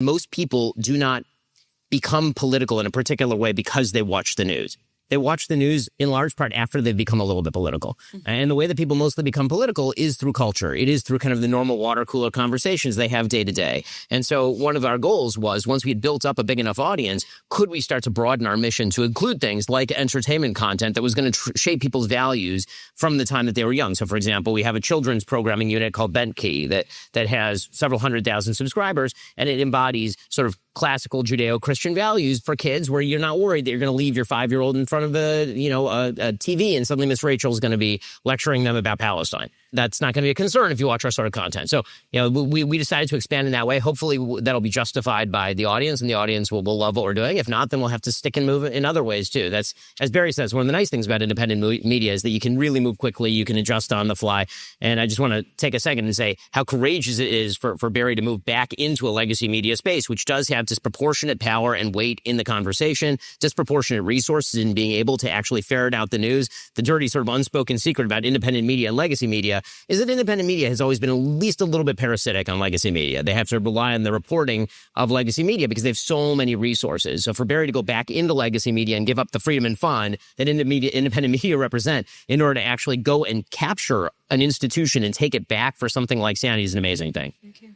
Most people do not become political in a particular way because they watch the news. They watch the news in large part after they've become a little bit political. And the way that people mostly become political is through culture. It is through kind of the normal water cooler conversations they have day to day. And so one of our goals was, once we had built up a big enough audience, could we start to broaden our mission to include things like entertainment content that was going to shape people's values from the time that they were young. So, for example, we have a children's programming unit called Bent Key that has several 100,000 subscribers, and it embodies sort of classical Judeo-Christian values for kids, where you're not worried that you're going to leave your 5-year-old in front of a TV and suddenly Miss Rachel's going to be lecturing them about Palestine. That's not going to be a concern if you watch our sort of content. So, we decided to expand in that way. Hopefully that'll be justified by the audience, and the audience will love what we're doing. If not, then we'll have to stick and move in other ways too. That's, as Barry says, one of the nice things about independent media is that you can really move quickly. You can adjust on the fly. And I just want to take a second and say how courageous it is for Barry to move back into a legacy media space, which does have disproportionate power and weight in the conversation, disproportionate resources in being able to actually ferret out the news. The dirty sort of unspoken secret about independent media and legacy media is that independent media has always been at least a little bit parasitic on legacy media. They have to rely on the reporting of legacy media because they have so many resources. So for Barry to go back into legacy media and give up the freedom and fun that independent media represent in order to actually go and capture an institution and take it back for something like sanity is an amazing thing. Thank you.